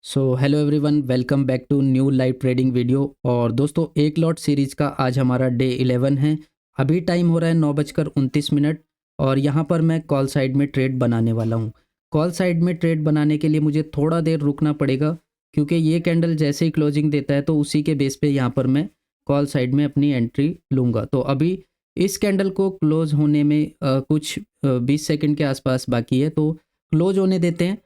Hello everyone, welcome back to new live trading video. और दोस्तों, एक लॉट सीरीज़ का आज हमारा डे 11 है। अभी टाइम हो रहा है 9:29 और यहाँ पर मैं कॉल साइड में ट्रेड बनाने वाला हूँ। कॉल साइड में ट्रेड बनाने के लिए मुझे थोड़ा देर रुकना पड़ेगा, क्योंकि ये कैंडल जैसे ही क्लोजिंग देता है तो उसी के बेस पे यहाँ पर मैं कॉल साइड में अपनी एंट्री लूँगा। तो अभी इस कैंडल को क्लोज होने में कुछ 20 सेकंड के आसपास बाकी है, तो क्लोज होने देते हैं।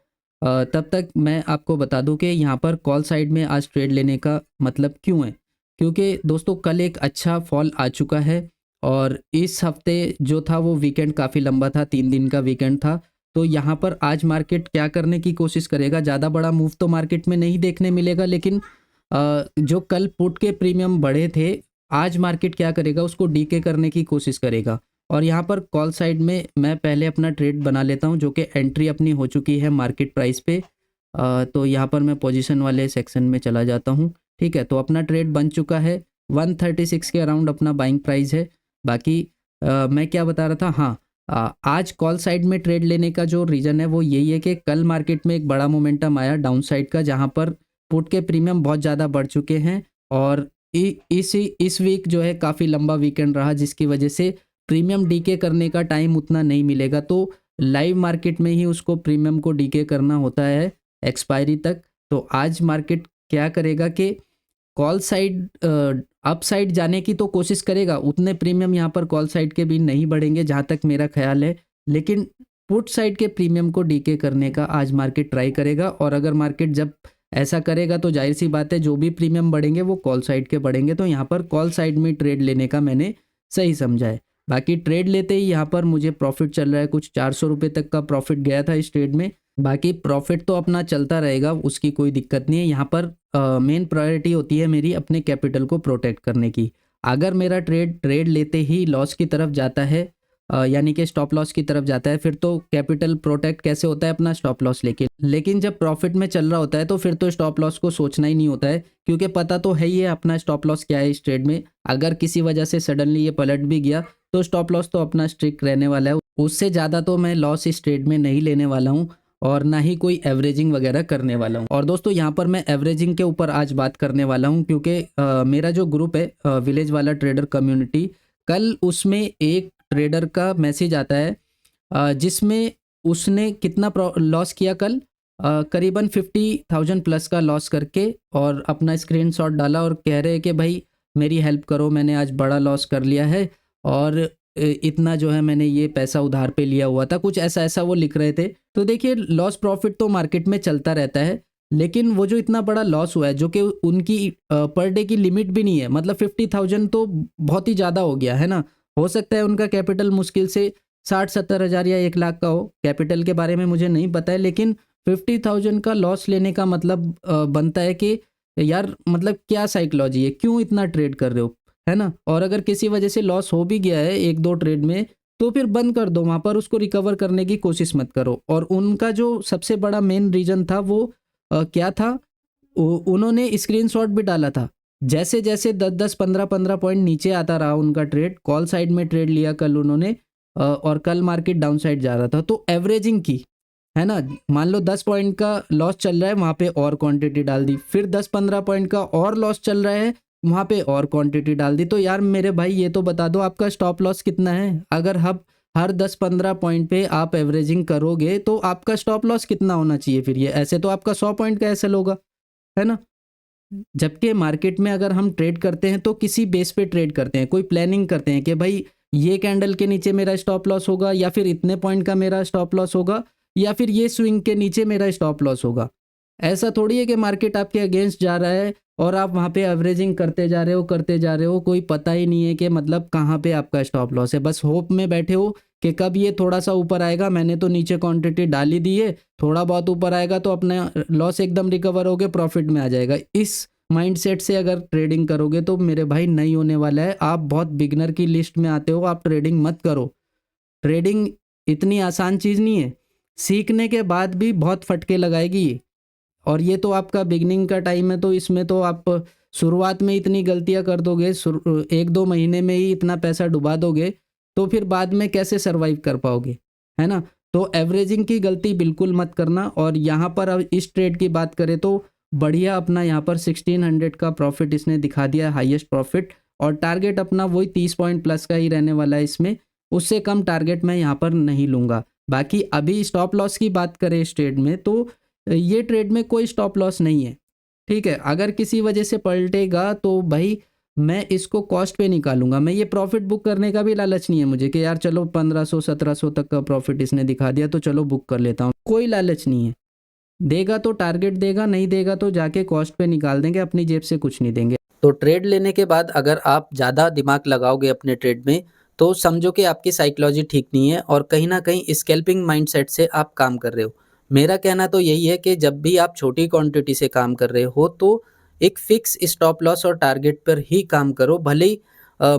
तब तक मैं आपको बता दूं कि यहाँ पर कॉल साइड में आज ट्रेड लेने का मतलब क्यों है। क्योंकि दोस्तों, कल एक अच्छा फॉल आ चुका है और इस हफ्ते जो था वो वीकेंड काफ़ी लंबा था, 3 दिन का वीकेंड था। तो यहाँ पर आज मार्केट क्या करने की कोशिश करेगा, ज़्यादा बड़ा मूव तो मार्केट में नहीं देखने मिलेगा, लेकिन जो कल पुट के प्रीमियम बढ़े थे, आज मार्केट क्या करेगा, उसको डीके करने की कोशिश करेगा। और यहाँ पर कॉल साइड में मैं पहले अपना ट्रेड बना लेता हूँ, जो कि एंट्री अपनी हो चुकी है मार्केट प्राइस पे। तो यहाँ पर मैं पोजीशन वाले सेक्शन में चला जाता हूँ। ठीक है, तो अपना ट्रेड बन चुका है। 136 के अराउंड अपना बाइंग प्राइस है। बाकी मैं क्या बता रहा था, हाँ, आज कॉल साइड में ट्रेड लेने का जो रीज़न है वो यही है कि कल मार्केट में एक बड़ा मोमेंटम आया डाउन साइड का, जहाँ पर पुट के प्रीमियम बहुत ज़्यादा बढ़ चुके हैं। और इस वीक जो है काफ़ी लंबा वीकेंड रहा, जिसकी वजह से प्रीमियम डीके करने का टाइम उतना नहीं मिलेगा। तो लाइव मार्केट में ही उसको प्रीमियम को डीके करना होता है एक्सपायरी तक। तो आज मार्केट क्या करेगा कि कॉल साइड अप साइड जाने की तो कोशिश करेगा। उतने प्रीमियम यहाँ पर कॉल साइड के भी नहीं बढ़ेंगे जहाँ तक मेरा ख्याल है, लेकिन पुट साइड के प्रीमियम को डीके करने का आज मार्केट ट्राई करेगा। और अगर मार्केट जब ऐसा करेगा तो जाहिर सी बात है, जो भी प्रीमियम बढ़ेंगे वो कॉल साइड के बढ़ेंगे। तो यहाँ पर कॉल साइड में ट्रेड लेने का मैंने सही समझा है। बाकी ट्रेड लेते ही यहाँ पर मुझे प्रॉफिट चल रहा है, कुछ 400 रुपये तक का प्रॉफिट गया था इस ट्रेड में। बाकी प्रॉफिट तो अपना चलता रहेगा, उसकी कोई दिक्कत नहीं है। यहाँ पर मेन प्रायोरिटी होती है मेरी अपने कैपिटल को प्रोटेक्ट करने की। अगर मेरा ट्रेड लेते ही लॉस की तरफ जाता है, यानी कि स्टॉप लॉस की तरफ जाता है, फिर तो कैपिटल प्रोटेक्ट कैसे होता है, अपना स्टॉप लॉस लेके। लेकिन जब प्रॉफिट में चल रहा होता है तो फिर तो स्टॉप लॉस को सोचना ही नहीं होता है, क्योंकि पता तो है ही है अपना स्टॉप लॉस क्या है इस ट्रेड में। अगर किसी वजह से सडनली ये पलट भी गया तो स्टॉप लॉस तो अपना स्ट्रिक्ट रहने वाला है, उससे ज़्यादा तो मैं लॉस इस ट्रेड में नहीं लेने वाला हूँ और ना ही कोई एवरेजिंग वगैरह करने वाला हूँ। और दोस्तों, यहाँ पर मैं एवरेजिंग के ऊपर आज बात करने वाला हूँ, क्योंकि मेरा जो ग्रुप है विलेज वाला ट्रेडर कम्युनिटी, कल उसमें एक ट्रेडर का मैसेज आता है जिसमें उसने कितना लॉस किया कल, करीबन 50,000 प्लस का लॉस करके, और अपना स्क्रीनशॉट डाला और कह रहे हैं कि भाई मेरी हेल्प करो, मैंने आज बड़ा लॉस कर लिया है और इतना जो है मैंने ये पैसा उधार पे लिया हुआ था, कुछ ऐसा ऐसा वो लिख रहे थे। तो देखिए, लॉस प्रॉफिट तो मार्केट में चलता रहता है, लेकिन वो जो इतना बड़ा लॉस हुआ है, जो कि उनकी पर डे की लिमिट भी नहीं है, मतलब 50,000 तो बहुत ही ज़्यादा हो गया है ना। हो सकता है उनका कैपिटल मुश्किल से 60-70 हज़ार या 1 लाख का हो, कैपिटल के बारे में मुझे नहीं पता है, लेकिन 50,000 का लॉस लेने का मतलब बनता है कि यार, मतलब क्या साइकोलॉजी है, क्यों इतना ट्रेड कर रहे हो, है ना। और अगर किसी वजह से लॉस हो भी गया है 1-2 ट्रेड में, तो फिर बंद कर दो, वहाँ पर उसको रिकवर करने की कोशिश मत करो। और उनका जो सबसे बड़ा मेन रीज़न था वो क्या था, उन्होंने स्क्रीनशॉट भी डाला था। जैसे जैसे 10-10, 15-15 पॉइंट नीचे आता रहा उनका ट्रेड, कॉल साइड में ट्रेड लिया कल उन्होंने, और कल मार्केट डाउन साइड जा रहा था तो एवरेजिंग की, है ना। मान लो 10 पॉइंट का लॉस चल रहा है, वहाँ पे और क्वांटिटी डाल दी, फिर 10-15 पॉइंट का और लॉस चल रहा है, वहाँ पे और क्वांटिटी डाल दी। तो यार मेरे भाई, ये तो बता दो आपका स्टॉप लॉस कितना है। अगर हर 10-15 पॉइंट पे आप एवरेजिंग करोगे तो आपका स्टॉप लॉस कितना होना चाहिए फिर, ये ऐसे तो आपका 100 पॉइंट का ऐसे होगा, है ना। जबकि मार्केट में अगर हम ट्रेड करते हैं तो किसी बेस पे ट्रेड करते हैं, कोई प्लानिंग करते हैं कि भाई ये कैंडल के नीचे मेरा स्टॉप लॉस होगा, या फिर इतने पॉइंट का मेरा स्टॉप लॉस होगा, या फिर ये स्विंग के नीचे मेरा स्टॉप लॉस होगा। ऐसा थोड़ी है कि मार्केट आपके अगेंस्ट जा रहा है और आप वहाँ पे एवरेजिंग करते जा रहे हो, कोई पता ही नहीं है कि मतलब कहाँ पे आपका स्टॉप लॉस है। बस होप में बैठे हो कि कब ये थोड़ा सा ऊपर आएगा, मैंने तो नीचे क्वांटिटी डाल ही दी है, थोड़ा बहुत ऊपर आएगा तो अपना लॉस एकदम रिकवर हो गया, प्रॉफिट में आ जाएगा। इस माइंडसेट से अगर ट्रेडिंग करोगे तो मेरे भाई नहीं होने वाला है। आप बहुत बिगनर की लिस्ट में आते हो, आप ट्रेडिंग मत करो। ट्रेडिंग इतनी आसान चीज़ नहीं है, सीखने के बाद भी बहुत फटके लगाएगी ये। और ये तो आपका बिगनिंग का टाइम है, तो इसमें तो आप शुरुआत में इतनी गलतियां कर दोगे, 1-2 महीने में ही इतना पैसा डुबा दोगे, तो फिर बाद में कैसे सरवाइव कर पाओगे, है ना। तो एवरेजिंग की गलती बिल्कुल मत करना। और यहाँ पर अब इस ट्रेड की बात करें तो बढ़िया अपना यहाँ पर 1600 का प्रॉफिट इसने दिखा दिया, हाईएस्ट प्रॉफिट। और टारगेट अपना वही 30 पॉइंट प्लस का ही रहने वाला है इसमें, उससे कम टारगेट मैं यहाँ पर नहीं लूँगा। बाकी अभी स्टॉप लॉस की बात करें इस ट्रेड में, तो ये ट्रेड में कोई स्टॉप लॉस नहीं है, ठीक है। अगर किसी वजह से पलटेगा तो भाई मैं इसको कॉस्ट पे निकालूंगा। मैं ये प्रॉफिट बुक करने का भी लालच नहीं है मुझे कि यार चलो 1500-1700 तक का प्रॉफिट इसने दिखा दिया तो चलो बुक कर लेता हूँ, कोई लालच नहीं है। देगा तो टारगेट देगा, नहीं देगा तो जाके कॉस्ट पे निकाल देंगे, अपनी जेब से कुछ नहीं देंगे। तो ट्रेड लेने के बाद अगर आप ज़्यादा दिमाग लगाओगे अपने ट्रेड में तो समझो कि आपकी साइकोलॉजी ठीक नहीं है और कहीं ना कहीं स्कैल्पिंग माइंडसेट से आप काम कर रहे हो। मेरा कहना तो यही है कि जब भी आप छोटी क्वांटिटी से काम कर रहे हो तो एक फिक्स स्टॉप लॉस और टारगेट पर ही काम करो। भले ही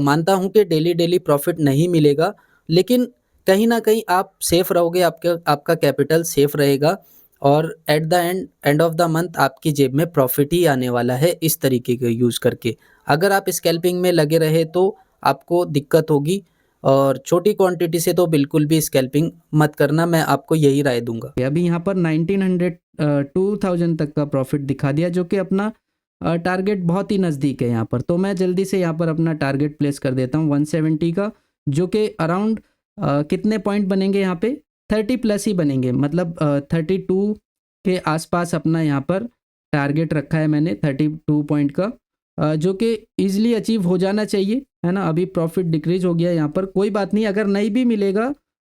मानता हूँ कि डेली डेली प्रॉफिट नहीं मिलेगा, लेकिन कहीं ना कहीं आप सेफ रहोगे, आपका कैपिटल सेफ रहेगा और at the end of the month आपकी जेब में प्रॉफिट ही आने वाला है इस तरीके के यूज़ करके। अगर आप स्कैल्पिंग में लगे रहे तो आपको दिक्कत होगी, और छोटी क्वांटिटी से तो बिल्कुल भी स्कैल्पिंग मत करना, मैं आपको यही राय दूंगा। अभी यहाँ पर 1900 2000 तक का प्रॉफिट दिखा दिया, जो कि अपना टारगेट बहुत ही नज़दीक है यहाँ पर। तो मैं जल्दी से यहाँ पर अपना टारगेट प्लेस कर देता हूँ 170 का, जो कि अराउंड कितने पॉइंट बनेंगे यहाँ पे, 30 प्लस ही बनेंगे, मतलब 32 के आसपास अपना यहाँ पर टारगेट रखा है मैंने 32 पॉइंट का, जो कि ईजिली अचीव हो जाना चाहिए, है ना। अभी प्रॉफिट डिक्रीज हो गया यहाँ पर, कोई बात नहीं, अगर नहीं भी मिलेगा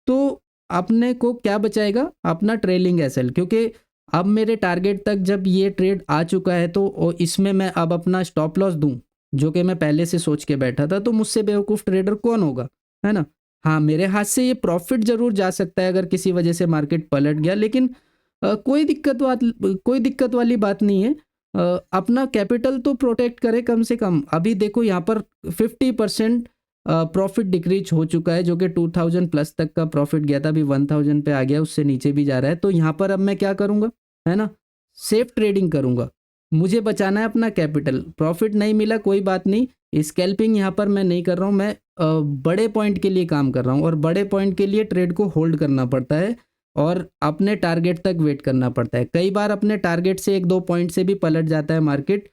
तो अपने को क्या बचाएगा, अपना ट्रेलिंग एसएल, क्योंकि अब मेरे टारगेट तक जब ये ट्रेड आ चुका है तो इसमें मैं अब अपना स्टॉप लॉस दूं, जो कि मैं पहले से सोच के बैठा था, तो मुझसे बेवकूफ़ ट्रेडर कौन होगा, है ना। हाँ, मेरे हाथ से ये प्रॉफिट ज़रूर जा सकता है अगर किसी वजह से मार्केट पलट गया, लेकिन कोई दिक्कत वाली बात नहीं है। अपना कैपिटल तो प्रोटेक्ट करे कम से कम। अभी देखो यहाँ पर 50% प्रॉफिट डिक्रीज हो चुका है, जो कि 2000 प्लस तक का प्रॉफिट गया था, अभी 1000 पे आ गया, उससे नीचे भी जा रहा है। तो यहाँ पर अब मैं क्या करूँगा, है ना, सेफ ट्रेडिंग करूँगा। मुझे बचाना है अपना कैपिटल। प्रॉफिट नहीं मिला कोई बात नहीं, स्कैल्पिंग यहाँ पर मैं नहीं कर रहा हूँ, मैं बड़े पॉइंट के लिए काम कर रहा हूँ, और बड़े पॉइंट के लिए ट्रेड को होल्ड करना पड़ता है और अपने टारगेट तक वेट करना पड़ता है। कई बार अपने टारगेट से 1-2 पॉइंट से भी पलट जाता है मार्केट,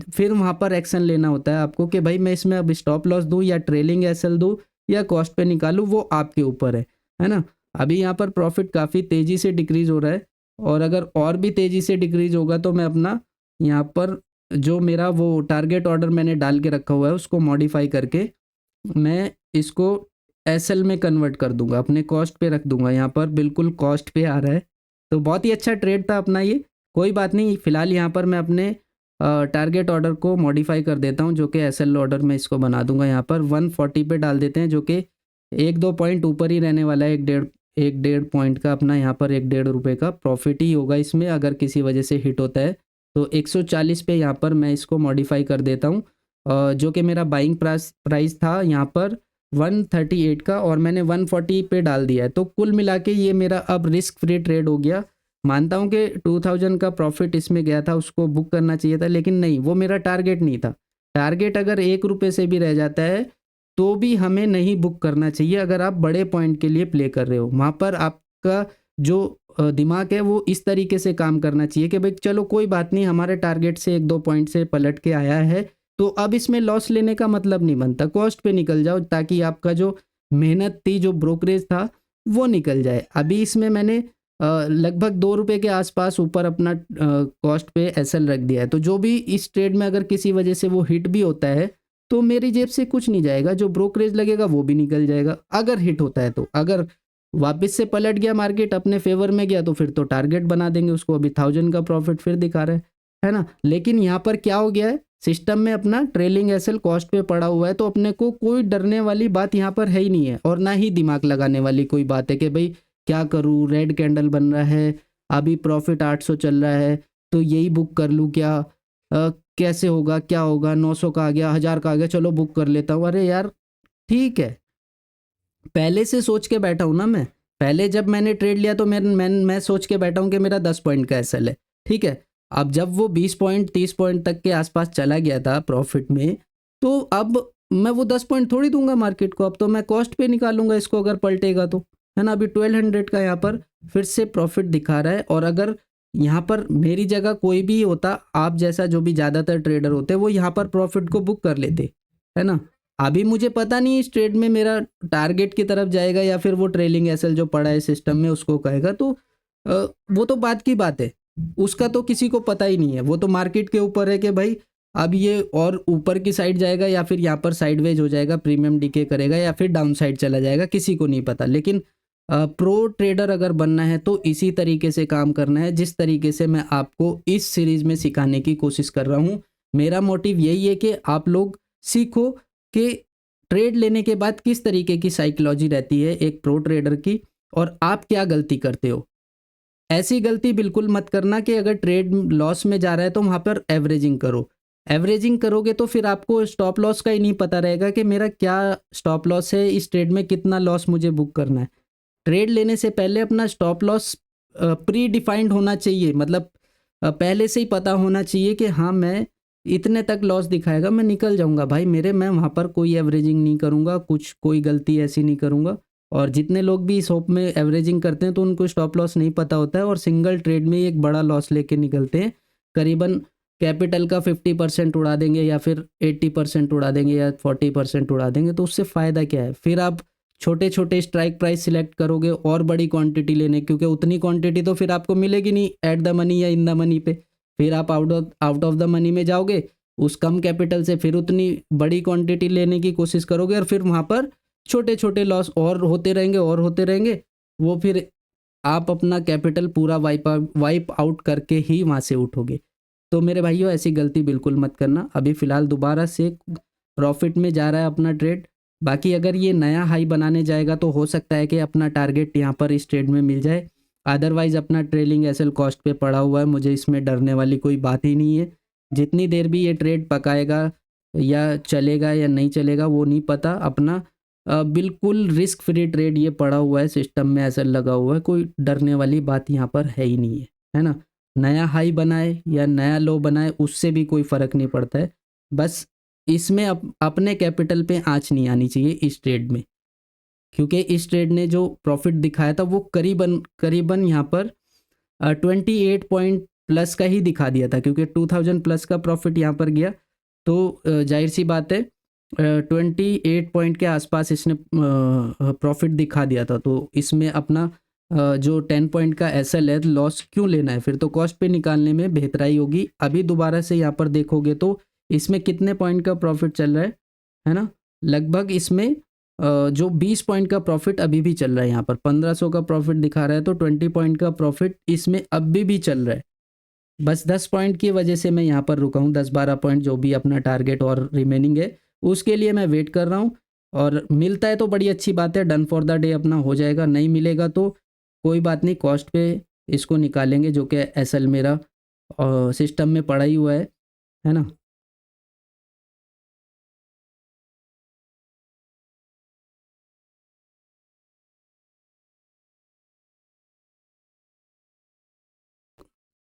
फिर वहाँ पर एक्शन लेना होता है आपको कि भाई मैं इसमें अब स्टॉप लॉस दूँ या ट्रेलिंग एसएल दूँ या कॉस्ट पे निकालूँ, वो आपके ऊपर है ना। अभी यहाँ पर प्रॉफिट काफ़ी तेज़ी से डिक्रीज़ हो रहा है, और अगर और भी तेज़ी से डिक्रीज़ होगा तो मैं अपना यहाँ पर जो मेरा वो टारगेट ऑर्डर मैंने डाल के रखा हुआ है उसको मॉडिफाई करके मैं इसको एसएल में कन्वर्ट कर दूंगा, अपने कॉस्ट पे रख दूंगा। यहाँ पर बिल्कुल कॉस्ट पे आ रहा है, तो बहुत ही अच्छा ट्रेड था अपना ये। कोई बात नहीं, फिलहाल यहाँ पर मैं अपने टारगेट ऑर्डर को मॉडिफाई कर देता हूँ, जो कि एसएल ऑर्डर में इसको बना दूंगा। यहाँ पर 140 पे डाल देते हैं, जो कि 1-2 पॉइंट ऊपर ही रहने वाला है, एक डेढ़ पॉइंट का अपना यहाँ पर 1-1.5 रुपये का प्रॉफिट ही होगा इसमें, अगर किसी वजह से हिट होता है तो 140 पे यहाँ पर मैं इसको मॉडिफाई कर देता हूँ, जो कि मेरा बाइंग प्राइस था यहाँ पर 138 का, और मैंने 140 पे डाल दिया है। तो कुल मिला के ये मेरा अब रिस्क फ्री ट्रेड हो गया। मानता हूँ कि 2000 का प्रॉफिट इसमें गया था, उसको बुक करना चाहिए था, लेकिन नहीं, वो मेरा टारगेट नहीं था। टारगेट अगर 1 रुपये से भी रह जाता है तो भी हमें नहीं बुक करना चाहिए, अगर आप बड़े पॉइंट के लिए प्ले कर रहे हो। वहाँ पर आपका जो दिमाग है वो इस तरीके से काम करना चाहिए कि भाई चलो कोई बात नहीं, हमारे टारगेट से 1-2 पॉइंट से पलट के आया है, तो अब इसमें लॉस लेने का मतलब नहीं बनता, कॉस्ट पे निकल जाओ ताकि आपका जो मेहनत थी, जो ब्रोकरेज था, वो निकल जाए। अभी इसमें मैंने लगभग 2 रुपये के आसपास ऊपर अपना कॉस्ट पे एसएल रख दिया है, तो जो भी इस ट्रेड में अगर किसी वजह से वो हिट भी होता है तो मेरी जेब से कुछ नहीं जाएगा, जो ब्रोकरेज लगेगा वो भी निकल जाएगा अगर हिट होता है। तो अगर वापस से पलट गया मार्केट, अपने फेवर में गया, तो फिर तो टारगेट बना देंगे उसको, अभी 1000 का प्रॉफिट फिर दिखा रहा है ना। लेकिन यहाँ पर क्या हो गया है, सिस्टम में अपना ट्रेलिंग एसएल कॉस्ट पे पड़ा हुआ है, तो अपने को कोई डरने वाली बात यहाँ पर है ही नहीं है, और ना ही दिमाग लगाने वाली कोई बात है कि भाई क्या करूँ, रेड कैंडल बन रहा है, अभी प्रॉफिट 800 चल रहा है तो यही बुक कर लूँ क्या, कैसे होगा, क्या होगा, 900 का आ गया, 1000 का आ गया, चलो बुक कर लेता हूँ। अरे यार ठीक है, पहले से सोच के बैठा हूँ ना मैं, पहले जब मैंने ट्रेड लिया तो मैं सोच के बैठा हूँ कि मेरा 10 पॉइंट का एसएल है, ठीक है। अब जब वो 20 पॉइंट 30 पॉइंट तक के आसपास चला गया था प्रॉफिट में, तो अब मैं वो 10 पॉइंट थोड़ी दूंगा मार्केट को, अब तो मैं कॉस्ट पे निकालूंगा इसको अगर पलटेगा तो, है ना। अभी 1200 का यहाँ पर फिर से प्रॉफिट दिखा रहा है। और अगर यहाँ पर मेरी जगह कोई भी होता, आप जैसा जो भी ज़्यादातर ट्रेडर होते, वो यहाँ पर प्रॉफिट को बुक कर लेते, है ना। अभी मुझे पता नहीं इस ट्रेड में मेरा टारगेट की तरफ जाएगा या फिर वो ट्रेलिंग एसएल जो पड़ा है सिस्टम में उसको कहेगा, तो वो तो बात की बात है, उसका तो किसी को पता ही नहीं है। वो तो मार्केट के ऊपर है कि भाई अब ये और ऊपर की साइड जाएगा या फिर यहाँ पर साइडवेज हो जाएगा, प्रीमियम डीके करेगा या फिर डाउन साइड चला जाएगा, किसी को नहीं पता। लेकिन प्रो ट्रेडर अगर बनना है तो इसी तरीके से काम करना है जिस तरीके से मैं आपको इस सीरीज में सिखाने की कोशिश कर रहा हूँ। मेरा मोटिव यही है कि आप लोग सीखो कि ट्रेड लेने के बाद किस तरीके की साइकोलॉजी रहती है एक प्रो ट्रेडर की, और आप क्या गलती करते हो। ऐसी गलती बिल्कुल मत करना कि अगर ट्रेड लॉस में जा रहा है तो वहाँ पर एवरेजिंग करो। एवरेजिंग करोगे तो फिर आपको स्टॉप लॉस का ही नहीं पता रहेगा कि मेरा क्या स्टॉप लॉस है, इस ट्रेड में कितना लॉस मुझे बुक करना है। ट्रेड लेने से पहले अपना स्टॉप लॉस प्री डिफाइंड होना चाहिए, मतलब पहले से ही पता होना चाहिए कि हाँ मैं इतने तक लॉस दिखाएगा मैं निकल जाऊंगा भाई मेरे, मैं वहाँ पर कोई एवरेजिंग नहीं करूँगा, कोई गलती ऐसी नहीं करूँगा। और जितने लोग भी इस होप में एवरेजिंग करते हैं तो उनको स्टॉप लॉस नहीं पता होता है और सिंगल ट्रेड में एक बड़ा लॉस लेके निकलते हैं। करीबन कैपिटल का 50% उड़ा देंगे या फिर 80% उड़ा देंगे या 40% उड़ा देंगे, तो उससे फ़ायदा क्या है। फिर आप छोटे छोटे स्ट्राइक प्राइस सिलेक्ट करोगे और बड़ी क्वांटिटी लेने, क्योंकि उतनी क्वांटिटी तो फिर आपको मिलेगी नहीं एट द मनी या इन द मनी पे। फिर आप आउट ऑफ द मनी में जाओगे, उस कम कैपिटल से फिर उतनी बड़ी क्वांटिटी लेने की कोशिश करोगे और फिर वहाँ पर छोटे छोटे लॉस और होते रहेंगे और होते रहेंगे। वो फिर आप अपना कैपिटल पूरा वाइप आउट करके ही वहाँ से उठोगे। तो मेरे भाइयों ऐसी गलती बिल्कुल मत करना। अभी फ़िलहाल दोबारा से प्रॉफिट में जा रहा है अपना ट्रेड। बाकी अगर ये नया हाई बनाने जाएगा तो हो सकता है कि अपना टारगेट यहाँ पर इस ट्रेड में मिल जाए। अदरवाइज़ अपना ट्रेलिंग एसएल कॉस्ट पे पड़ा हुआ है, मुझे इसमें डरने वाली कोई बात ही नहीं है। जितनी देर भी ये ट्रेड पकाएगा या चलेगा या नहीं चलेगा वो नहीं पता। अपना बिल्कुल रिस्क फ्री ट्रेड ये पड़ा हुआ है, सिस्टम में ऐसा लगा हुआ है, कोई डरने वाली बात यहाँ पर है ही नहीं है ना। नया हाई बनाए या नया लो बनाए उससे भी कोई फ़र्क नहीं पड़ता है। बस इसमें अपने कैपिटल पे आँच नहीं आनी चाहिए इस ट्रेड में, क्योंकि इस ट्रेड ने जो प्रॉफिट दिखाया था वो करीबन करीबन यहाँ पर 28 पॉइंट प्लस का ही दिखा दिया था, क्योंकि 2000 प्लस का प्रॉफिट यहाँ पर गया। तो जाहिर सी बात है 28 पॉइंट के आसपास इसने प्रॉफिट दिखा दिया था। तो इसमें अपना जो 10 पॉइंट का एसएल है लॉस क्यों लेना है, फिर तो कॉस्ट पे निकालने में बेहतराई होगी। अभी दोबारा से यहाँ पर देखोगे तो इसमें कितने पॉइंट का प्रॉफिट चल रहा है ना। लगभग इसमें जो 20 पॉइंट का प्रॉफिट अभी भी चल रहा है। यहाँ पर 1500 का प्रॉफिट दिखा रहा है तो 20 पॉइंट का प्रॉफिट इसमें अभी भी चल रहा है। बस 10 पॉइंट की वजह से मैं यहाँ पर रुका हूँ, 10-12 पॉइंट जो भी अपना टारगेट और रिमेनिंग है उसके लिए मैं वेट कर रहा हूँ। और मिलता है तो बड़ी अच्छी बात है, डन फॉर द डे अपना हो जाएगा। नहीं मिलेगा तो कोई बात नहीं, कॉस्ट पे इसको निकालेंगे जो कि एसएल मेरा सिस्टम में पड़ा ही हुआ है ना।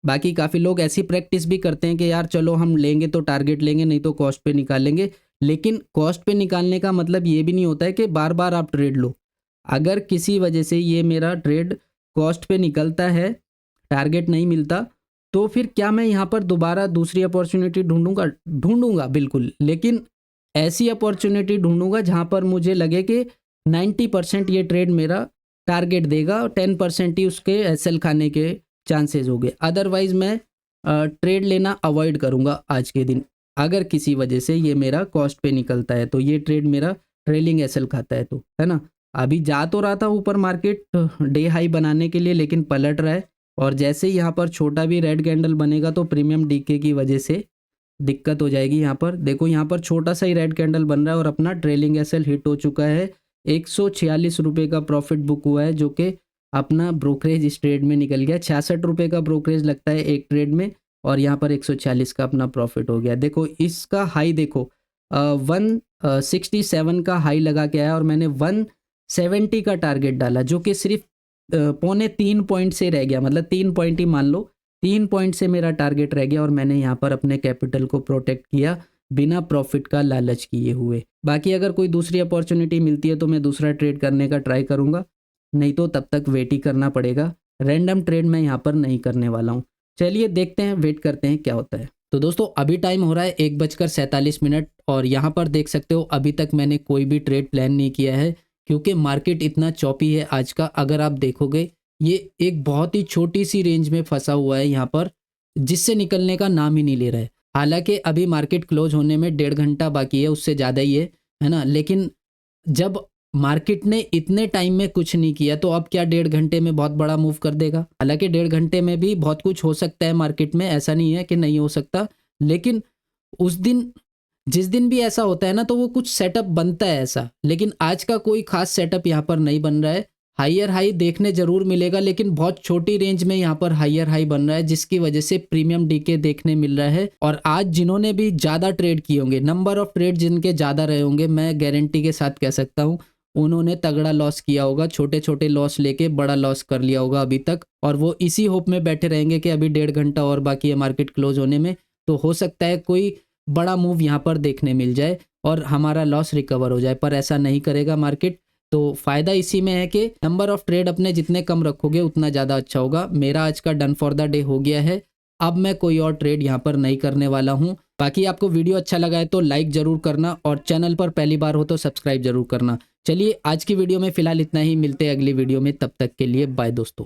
बाकी काफ़ी लोग ऐसी प्रैक्टिस भी करते हैं कि यार चलो हम लेंगे तो टारगेट लेंगे, नहीं तो कॉस्ट पे निकालेंगे। लेकिन कॉस्ट पे निकालने का मतलब ये भी नहीं होता है कि बार बार आप ट्रेड लो। अगर किसी वजह से ये मेरा ट्रेड कॉस्ट पे निकलता है, टारगेट नहीं मिलता, तो फिर क्या मैं यहाँ पर दोबारा दूसरी अपॉर्चुनिटी ढूंढूंगा बिल्कुल। लेकिन ऐसी अपॉर्चुनिटी ढूंढूंगा जहाँ पर मुझे लगे कि 90% ये ट्रेड मेरा टारगेट देगा और 10% ही उसके एसएल खाने के चांसेस हो गए। अदरवाइज मैं ट्रेड लेना अवॉइड करूंगा आज के दिन। अगर किसी वजह से ये मेरा कॉस्ट पे निकलता है तो ये ट्रेड मेरा ट्रेलिंग एसएल खाता है तो, है ना। अभी जा तो रहा था ऊपर मार्केट डे हाई बनाने के लिए, लेकिन पलट रहा है। और जैसे ही यहाँ पर छोटा भी रेड कैंडल बनेगा तो प्रीमियम डीके की वजह से दिक्कत हो जाएगी। यहाँ पर देखो, यहाँ पर छोटा सा ही रेड कैंडल बन रहा है और अपना ट्रेलिंग एसएल हिट हो चुका है। 146 रुपये का प्रॉफिट बुक हुआ है जो कि अपना ब्रोकरेज इस ट्रेड में निकल गया। 66 रुपये का ब्रोकरेज लगता है एक ट्रेड में और यहाँ पर 146 का अपना प्रॉफिट हो गया। देखो इसका हाई देखो, 167 का हाई लगा के आया और मैंने 170 का टारगेट डाला जो कि सिर्फ 3.25 पॉइंट से रह गया। मतलब 3 पॉइंट ही मान लो, 3 पॉइंट से मेरा टारगेट रह गया और मैंने यहाँ पर अपने कैपिटल को प्रोटेक्ट किया बिना प्रॉफिट का लालच किए हुए। बाकी अगर कोई दूसरी अपॉर्चुनिटी मिलती है तो मैं दूसरा ट्रेड करने का ट्राई करूँगा, नहीं तो तब तक वेट ही करना पड़ेगा। रैंडम ट्रेड मैं यहाँ पर नहीं करने वाला हूँ। चलिए देखते हैं, वेट करते हैं क्या होता है। तो दोस्तों अभी टाइम हो रहा है 1:47 और यहाँ पर देख सकते हो अभी तक मैंने कोई भी ट्रेड प्लान नहीं किया है, क्योंकि मार्केट इतना चॉपी है आज का। अगर आप देखोगे ये एक बहुत ही छोटी सी रेंज में फंसा हुआ है यहाँ पर, जिससे निकलने का नाम ही नहीं ले रहा है। हालांकि अभी मार्केट क्लोज होने में 1.5 घंटा बाकी है, उससे ज़्यादा ही है ना। लेकिन जब मार्केट ने इतने टाइम में कुछ नहीं किया तो अब क्या 1.5 घंटे में बहुत बड़ा मूव कर देगा। हालांकि 1.5 घंटे में भी बहुत कुछ हो सकता है मार्केट में, ऐसा नहीं है कि नहीं हो सकता। लेकिन उस दिन, जिस दिन भी ऐसा होता है ना, तो वो कुछ सेटअप बनता है ऐसा। लेकिन आज का कोई खास सेटअप यहाँ पर नहीं बन रहा है। हायर हाई देखने जरूर मिलेगा, लेकिन बहुत छोटी रेंज में यहाँ पर हायर हाई बन रहा है, जिसकी वजह से प्रीमियम डीके देखने मिल रहा है। और आज जिन्होंने भी ज़्यादा ट्रेड किए होंगे, नंबर ऑफ ट्रेड जिनके ज़्यादा रहे होंगे, मैं गारंटी के साथ कह सकता हूँ उन्होंने तगड़ा लॉस किया होगा। छोटे छोटे लॉस लेके बड़ा लॉस कर लिया होगा अभी तक, और वो इसी होप में बैठे रहेंगे कि अभी 1.5 घंटा और बाकी है मार्केट क्लोज होने में, तो हो सकता है कोई बड़ा मूव यहाँ पर देखने मिल जाए और हमारा लॉस रिकवर हो जाए। पर ऐसा नहीं करेगा मार्केट। तो फ़ायदा इसी में है कि नंबर ऑफ ट्रेड अपने जितने कम रखोगे उतना ज़्यादा अच्छा होगा। मेरा आज का डन फॉर द डे हो गया है, अब मैं कोई और ट्रेड यहाँ पर नहीं करने वाला हूँ। बाकी आपको वीडियो अच्छा लगा है तो लाइक ज़रूर करना, और चैनल पर पहली बार हो तो सब्सक्राइब ज़रूर करना। चलिए आज की वीडियो में फ़िलहाल इतना ही, मिलते हैं अगली वीडियो में, तब तक के लिए बाय दोस्तों।